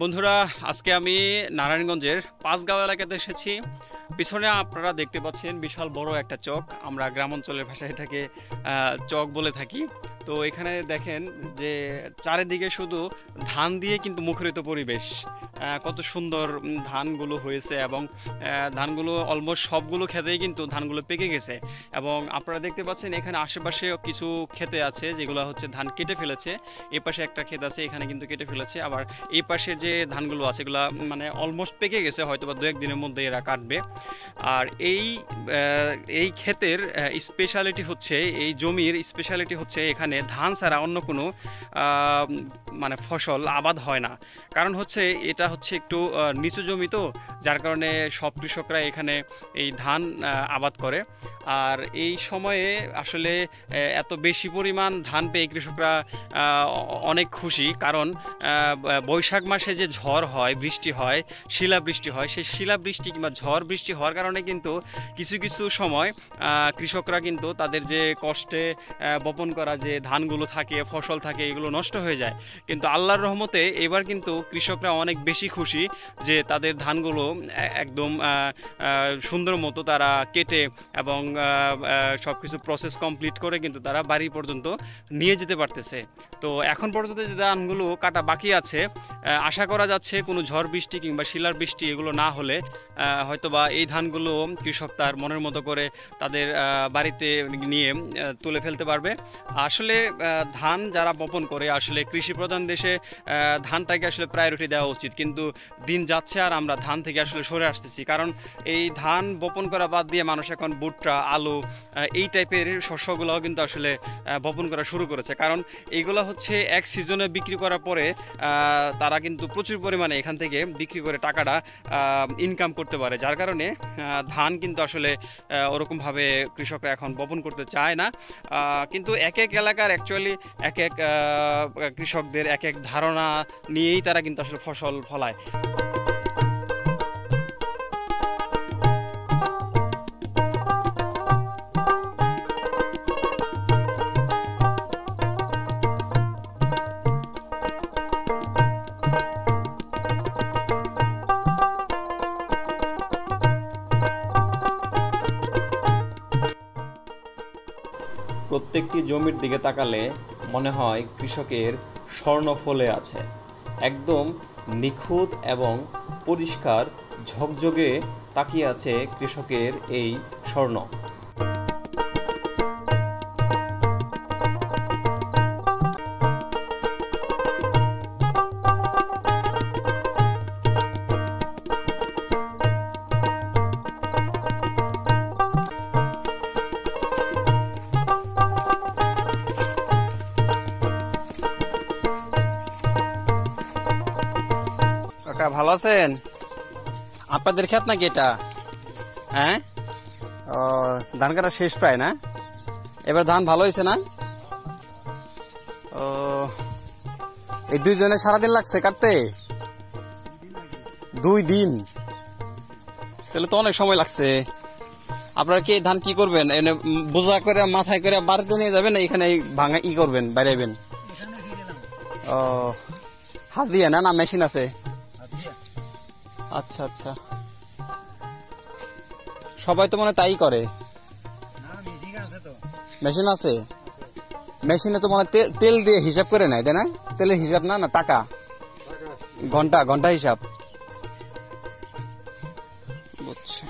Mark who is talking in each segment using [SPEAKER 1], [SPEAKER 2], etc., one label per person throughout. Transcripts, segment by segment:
[SPEAKER 1] বন্ধুরা, আজকে আমি নারায়ণগঞ্জের পাঁচগাঁও এলাকাতে এসেছি। পিছনে আপনারা দেখতে পাচ্ছেন বিশাল বড় একটা চক, আমরা গ্রাম অঞ্চলের ভাষায় এটাকে চক বলে থাকি। তো এখানে দেখেন যে চারিদিকে শুধু ধান দিয়ে কিন্তু মুখরিত পরিবেশ। কত সুন্দর ধানগুলো হয়েছে এবং ধানগুলো অলমোস্ট সবগুলো ক্ষেতেই কিন্তু ধানগুলো পেকে গেছে। এবং আপনারা দেখতে পাচ্ছেন এখানে আশেপাশে কিছু ক্ষেতে আছে যেগুলো হচ্ছে ধান কেটে ফেলেছে। এই পাশে একটা ক্ষেত আছে, এখানে কিন্তু কেটে ফেলেছে। আবার এই পাশে যে ধানগুলো আছে এগুলো মানে অলমোস্ট পেকে গেছে, হয়তো বা 2-1 দিনের মধ্যে এরা কাটবে। আর এই ক্ষেতের স্পেশালিটি হচ্ছে, এই জমির স্পেশালিটি হচ্ছে এখানে ধান ছাড়া অন্য কোনো মানে ফসল আবাদ হয় না। কারণ হচ্ছে এটা হচ্ছে একটু নিচু জমি, তো যার কারণে সব কৃষকরা এখানে এই ধান আবাদ করে। আর এই সময়ে আসলে এত বেশি পরিমাণ ধান পেয়ে কৃষকরা অনেক খুশি। কারণ বৈশাখ মাসে যে ঝড় হয়, বৃষ্টি হয়, শিলাবৃষ্টি হয়, সেই শিলাবৃষ্টি কিংবা ঝড় বৃষ্টি হওয়ার কারণে কিন্তু কিছু কিছু সময় কৃষকরা কিন্তু তাদের যে কষ্টে বপন করা যে ধানগুলো থাকে, ফসল থাকে, এগুলো নষ্ট হয়ে যায়। কিন্তু আল্লাহর রহমতে এবার কিন্তু কৃষকরা অনেক বেশি খুশি যে তাদের ধানগুলো একদম সুন্দর মতো তারা কেটে এবং সব কিছু প্রসেস কমপ্লিট করে কিন্তু তারা বাড়ি পর্যন্ত নিয়ে যেতে পারতেছে। তো এখন পর্যন্ত যে ধানগুলো কাটা বাকি আছে, আশা করা যাচ্ছে কোনো ঝড় বৃষ্টি কিংবা শিলার বৃষ্টি এগুলো না হলে হয়তোবা এই ধানগুলো কৃষক তার মনের মতো করে তাদের বাড়িতে নিয়ে তুলে ফেলতে পারবে। আসলে ধান যারা বপন করে, আসলে কৃষি প্রধান দেশে ধানটাকে আসলে প্রায়োরিটি দেওয়া উচিত। কিন্তু দিন যাচ্ছে আর আমরা ধান থেকে আসলে সরে আসতেছি। কারণ এই ধান বপন করা বাদ দিয়ে মানুষ এখন ভুট্টা, আলু এই টাইপের শস্যগুলোও কিন্তু আসলে বপন করা শুরু করেছে। কারণ এইগুলো হচ্ছে এক সিজনে বিক্রি করার পরে তারা কিন্তু প্রচুর পরিমাণে এখান থেকে বিক্রি করে টাকাটা ইনকাম করতে পারে। যার কারণে ধান কিন্তু আসলে ওরকমভাবে কৃষকরা এখন বপন করতে চায় না। কিন্তু এক এক এলাকার অ্যাকচুয়ালি এক এক কৃষকদের এক এক ধারণা নিয়েই তারা কিন্তু আসলে ফসল ফলায়। প্রত্যেকটি জমির দিকে তাকালে মনে হয় কৃষকের স্বর্ণ ফলে আছে। একদম নিখুঁত এবং পরিষ্কার ঝকঝকে তাকিয়ে আছে কৃষকের এই স্বর্ণ। ভালো আছেন? আপনাদের ক্ষেত নাকি এটা? হ্যাঁ, ও ধান কাটা শেষ প্রায় না? এবার ধান ভালো হয়েছে না? ও, এই 2 জনে সারাদিন লাগছে কাটতে? 2 দিন? তাহলে তো অনেক সময় লাগছে। আপনারা কি ধান কি করবেন? এনে বোঝা করে মাথায় করে বাড়িতে নিয়ে যাবেন, এখানে ভাঙা ই করবেন, বাইরেবেন? ও, হাত দিয়ে না, না মেশিন আছে? আচ্ছা আচ্ছা, সবাই তো মনে তাই করে। মেশিন আছে? মেশিনে তো মনে তেল দিয়ে হিসাব করে নেয়, তাই না? তেলের হিসাব না, না টাকা, ঘন্টা ঘন্টা হিসাব। বুঝছি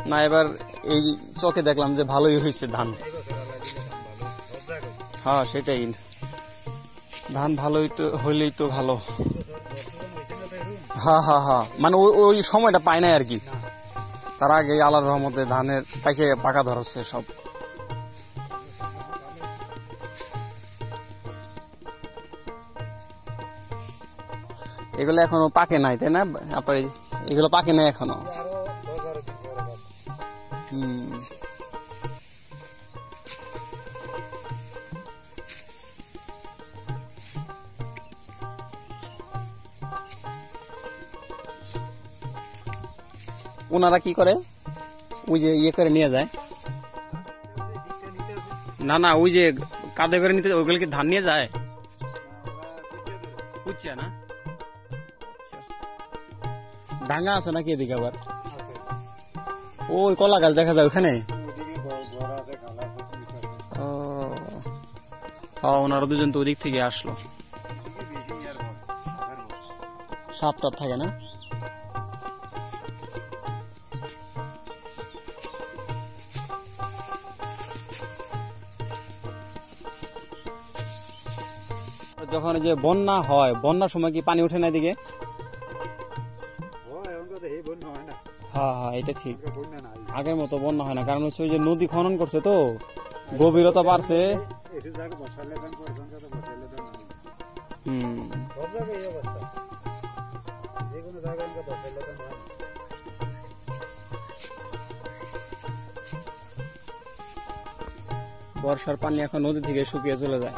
[SPEAKER 1] না, এবার এই চোখে দেখলাম যে ভালোই হয়েছে ধান। হ্যাঁ সেটাই, ধান ভালোই তো হইলেই তো ভালো। হ্যাঁ হ্যাঁ হ্যাঁ, মানে ওই সময়টা পায় না আর কি। তার আগে আল্লাহর রহমতে ধানের পাকা ধরছে সব। এগুলো এখনো পাকে নাই, তাই না? আপনার এগুলো পাকে নাই এখনো। ওনারা কি করে ওই যে ইয়ে করে নিয়ে যায়? না না, ওই যে কাঁধে করে নিতে, ওইগুলো কি ধান নিয়ে যায়? বুঝছে না, ডাঙ্গা আছে নাকি এদিকে আবার? ওই কলা গাছ দেখা যায় ওখানে। ওনারা দুজন তো ওদিক থেকে আসলো। সাপ টাপ থাকে না? যখন যে বন্যা হয়, বন্যার সময় কি পানি ওঠে না এদিকে? হ্যাঁ হ্যাঁ, এটা ঠিক, আগের মতো বন্যা হয় না, কারণ হচ্ছে ওই যে নদী খনন করছে তো, গভীরতা বাড়ছে। বর্ষার পানি এখন নদী থেকে শুকিয়ে চলে যায়।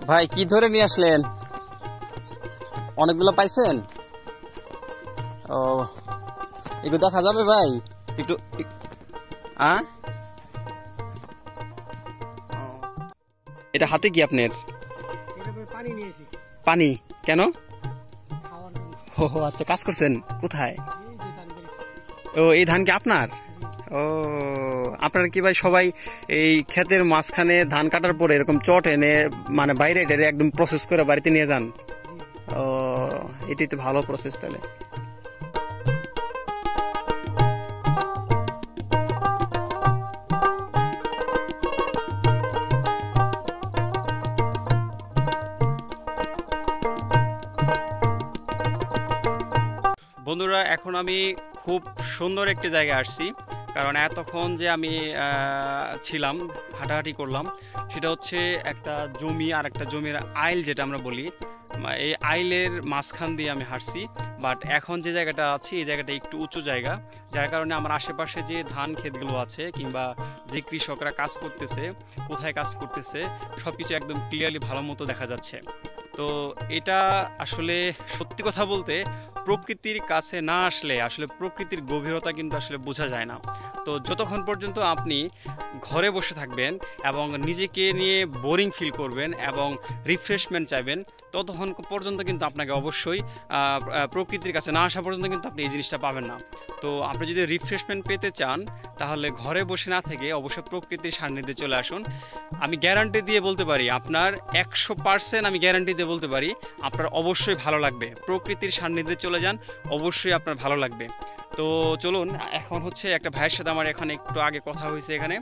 [SPEAKER 1] ভাই কি ধরে নিয়ে আসলেন? অনেকগুলো পাইছেন? ও, একটু দেখা যাবে ভাই? একটু এটা হাতে কি আপনার? পানি কেন? ও আচ্ছা, কাজ করছেন কোথায়? ও, এই ধান কি আপনার? ও, আপনারা কি ভাই সবাই এই ক্ষেতের মাঝখানে ধান কাটার পরে এরকম চট এনে মানে বাইরে একদম প্রসেস করে বাড়িতে নিয়ে যান? ও, এটাই তো ভালো প্রসেস তাহলে। বন্ধুরা, এখন আমি খুব সুন্দর একটি জায়গায় আসছি, কারণ এতক্ষণ যে আমি ছিলাম, হাঁটাহাঁটি করলাম, সেটা হচ্ছে একটা জমি আর একটা জমির আইল যেটা আমরা বলি, এই আইলের মাঝখান দিয়ে আমি হাঁটছি। বাট এখন যে জায়গাটা আছি, এই জায়গাটা একটু উঁচু জায়গা, যার কারণে আমার আশেপাশে যে ধান ক্ষেতগুলো আছে কিংবা যে কৃষকরা কাজ করতেছে, কোথায় কাজ করতেছে, সব কিছু একদম ক্লিয়ারলি ভালো মতো দেখা যাচ্ছে। তো এটা আসলে সত্যি কথা বলতে প্রকৃতির কাছে না আসলে আসলে প্রকৃতির গভীরতা কিন্তু আসলে বোঝা যায় না। তো যতক্ষণ পর্যন্ত আপনি ঘরে বসে থাকবেন এবং নিজেকে নিয়ে বোরিং ফিল করবেন এবং রিফ্রেশমেন্ট চাইবেন, ততক্ষণ পর্যন্ত কিন্তু আপনাকে অবশ্যই প্রকৃতির কাছে না আসা পর্যন্ত কিন্তু আপনি এই জিনিসটা পাবেন না। তো আপনি যদি রিফ্রেশমেন্ট পেতে চান, তাহলে ঘরে বসে না থেকে অবশ্যই প্রকৃতির সান্নিধ্যে চলে আসুন। আমি গ্যারান্টি দিয়ে বলতে পারি, আপনার 100% আমি গ্যারান্টি দিয়ে বলতে পারি আপনার অবশ্যই ভালো লাগবে। প্রকৃতির সান্নিধ্যে চলে যান, অবশ্যই আপনার ভালো লাগবে। তো চলুন, এখন হচ্ছে একটা ভাইয়ের সাথে আমার এখানে একটু আগে কথা হয়েছে এখানে।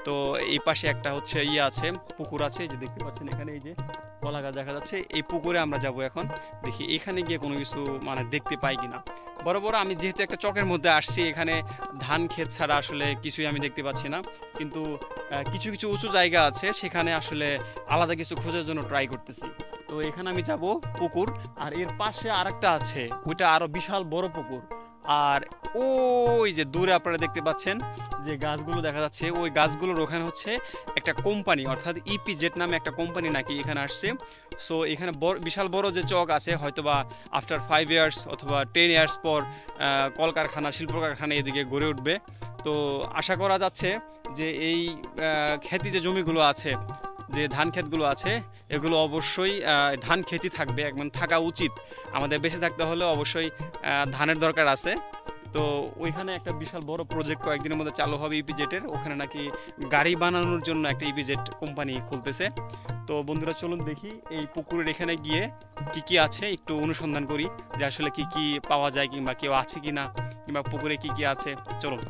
[SPEAKER 1] তো এই পাশে একটা হচ্ছে আছে, পুকুর আছে, যে দেখতে পাচ্ছেন এখানে, এই যে কলা গাছ দেখা যাচ্ছে, এই পুকুরে আমরা যাব এখন। দেখি এখানে গিয়ে কোনো কিছু মানে দেখতে পাই কিনা। বড় বড় আমি যেহেতু একটা চকের মধ্যে আসছি, এখানে ধান ক্ষেত ছাড়া আসলে কিছুই আমি দেখতে পাচ্ছি না, কিন্তু কিছু কিছু উঁচু জায়গা আছে, সেখানে আসলে আলাদা কিছু খোঁজার জন্য ট্রাই করতেছি। তো এখানে আমি যাব পুকুর, আর এর পাশে আরেকটা আছে, ওইটা আরো বিশাল বড় পুকুর। আর ওই যে দূরে আপনারা দেখতে পাচ্ছেন যে গাছগুলো দেখা যাচ্ছে, ওই গাছগুলোর ওখানে হচ্ছে একটা কোম্পানি, অর্থাৎ ইপিজেড নামে একটা কোম্পানি নাকি এখানে আসছে। সো এখানে বিশাল বড় যে চক আছে, হয়তোবা আফটার 5 ইয়ার্স অথবা 10 ইয়ার্স পর কলকারখানা, শিল্প কারখানা এদিকে গড়ে উঠবে। তো আশা করা যাচ্ছে যে এই খেতি যে জমিগুলো আছে, যে ধান ক্ষেতগুলো আছে, এগুলো অবশ্যই ধান খেতই থাকবে, একদম থাকা উচিত। আমাদের বেঁচে থাকতে হলে অবশ্যই ধানের দরকার আছে। তো ওইখানে একটা বিশাল বড় প্রজেক্ট কয়েকদিনের মধ্যে চালু হবে ইপিজেটের, ওখানে নাকি গাড়ি বানানোর জন্য একটা ইপিজেট কোম্পানি খুলতেছে। তো বন্ধুরা চলুন দেখি এই পুকুরের এখানে গিয়ে কি কি আছে একটু অনুসন্ধান করি, যে আসলে কি কি পাওয়া যায় কিংবা কেউ আছে কিনা, কিংবা পুকুরে কি কি আছে। চলুন।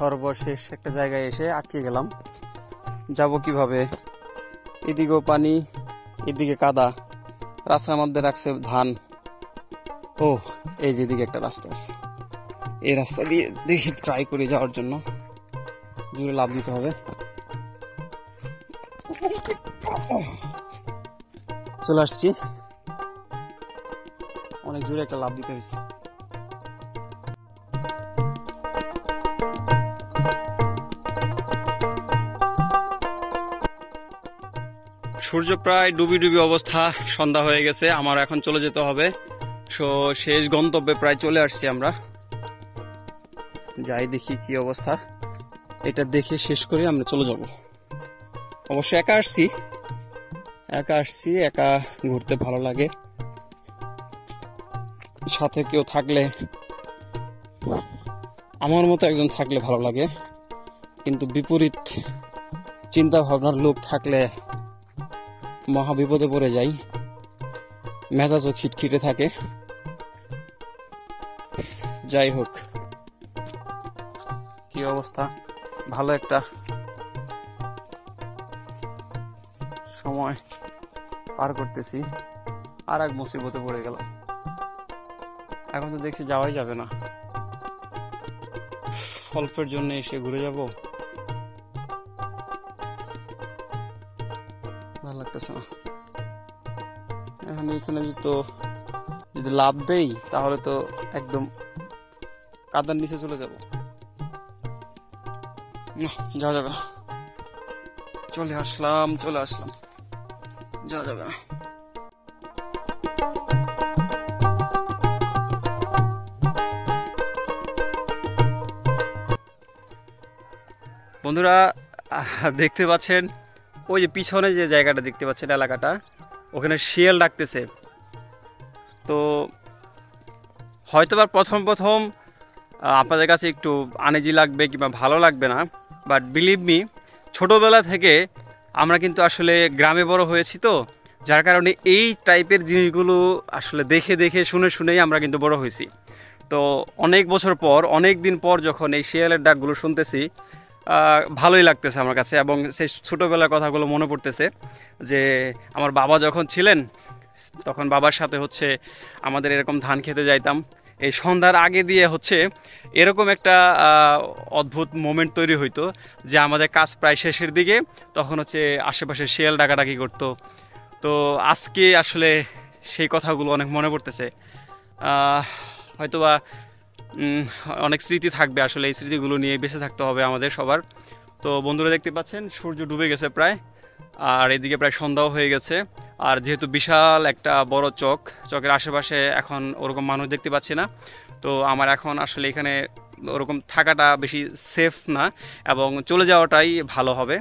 [SPEAKER 1] সর্বশেষ একটা জায়গায় এসে আটকে গেলাম, যাব কিভাবে? এদিকেও পানি, এদিকে কাদা, রাস্তার মধ্যে রাখছে ধান। ও, এই যেদিকে একটা রাস্তা আছে, এই রাস্তা দিয়ে দেখি ট্রাই করে যাওয়ার জন্য, জোরে লাফ দিতে হবে। চলে আসছি, অনেক জোরে একটা লাফ দিতে হয়েছে। সূর্য প্রায় ডুবি ডুবি অবস্থা, সন্ধ্যা হয়ে গেছে, আমার এখন চলে যেতে হবে। সো শেষ গন্তব্যে প্রায় চলে আসছি আমরা। যাই দেখি কি অবস্থা, এটা দেখে শেষ করে আমরা চলে যাব। অবশ্য একা আসছি, একা ঘুরতে ভালো লাগে, সাথে কেউ থাকলে, আমার মতো একজন থাকলে ভালো লাগে, কিন্তু বিপরীত চিন্তা ভাবনার লোক থাকলে মহা বিপদে পড়ে যাই, মেজাজও খিটখিটে থাকে। যাই হোক, কি অবস্থা, ভালো একটা সময় পার করতেছি, আর এক মুসিবতে পড়ে গেলাম। এখন তো দেখছি যাওয়াই যাবে না, অল্পের জন্য এসে ঘুরে যাব, ভালো লাগতেছে না। এখন এখানে যদি লাভ দেই তাহলে তো একদম কাদার নিচে চলে যাব, যাওয়া যাবে না। চলে আসলাম, যাওয়া যাবে না। বন্ধুরা দেখতে পাচ্ছেন, ওই যে পিছনে যে জায়গাটা দেখতে পাচ্ছেন, এলাকাটা, ওখানে শিয়াল ডাকতেছে। তো হয়তোবা প্রথম আপনাদের কাছে একটু আনইজি লাগবে কিংবা ভালো লাগবে না, বাট বিলিভ মি, ছোটোবেলা থেকে আমরা কিন্তু আসলে গ্রামে বড় হয়েছি, তো যার কারণে এই টাইপের জিনিসগুলো আসলে দেখে শুনেই আমরা কিন্তু বড় হয়েছি। তো অনেক বছর পর, অনেক দিন পর যখন এই শিয়ালের ডাকগুলো শুনতেছি, ভালোই লাগতেছে আমার কাছে, এবং সেই ছোটোবেলার কথাগুলো মনে পড়তেছে যে আমার বাবা যখন ছিলেন তখন বাবার সাথে আমাদের এরকম ধান খেতে যাইতাম। এই সন্ধ্যার আগে দিয়ে এরকম একটা অদ্ভুত মোমেন্ট তৈরি হইতো যে আমাদের কাজ প্রায় শেষের দিকে, তখন আশেপাশে শিয়াল ডাকাডাকি করতো। তো আজকে আসলে সেই কথাগুলো অনেক মনে পড়তেছে। হয়তোবা অনেক স্মৃতি থাকবে, আসলে এই স্মৃতিগুলো নিয়ে বেঁচে থাকতে হবে আমাদের সবার। তো বন্ধুরা দেখতে পাচ্ছেন সূর্য ডুবে গেছে প্রায়, আর এদিকে প্রায় সন্ধ্যাও হয়ে গেছে। আর যেহেতু বিশাল একটা বড় চকের আশেপাশে এখন ওরকম মানুষ দেখতে পাচ্ছি না, তো আমার এখন আসলে এখানে ওরকম থাকাটা বেশি সেফ না, এবং চলে যাওয়াটাই ভালো হবে।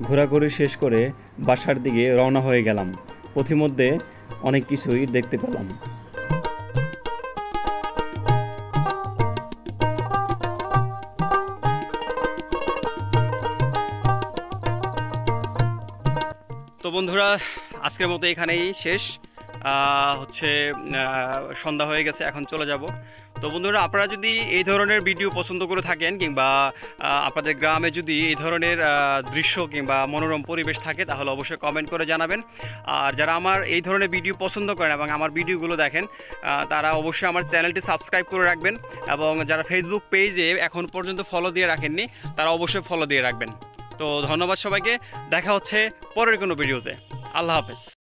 [SPEAKER 1] ঘোরাঘুরি শেষ করে বাসার দিকে রওনা হয়ে গেলাম। পথিমধ্যে অনেক কিছুই দেখতে পেলাম। তো বন্ধুরা আজকের মতো এখানেই শেষ। হচ্ছে সন্ধ্যা হয়ে গেছে, এখন চলে যাব। তো বন্ধুরা, আপনারা যদি এই ধরনের ভিডিও পছন্দ করে থাকেন কিংবা আপনাদের গ্রামে যদি এই ধরনের দৃশ্য কিংবা মনোরম পরিবেশ থাকে তাহলে অবশ্যই কমেন্ট করে জানাবেন। আর যারা আমার এই ধরনের ভিডিও পছন্দ করেন এবং আমার ভিডিওগুলো দেখেন তারা অবশ্যই আমার চ্যানেলটি সাবস্ক্রাইব করে রাখবেন, এবং যারা ফেসবুক পেজে এখন পর্যন্ত ফলো দিয়ে রাখেননি তারা অবশ্যই ফলো দিয়ে রাখবেন। তো ধন্যবাদ সবাইকে, দেখা হচ্ছে পরের কোনো ভিডিওতে। আল্লাহ হাফেজ।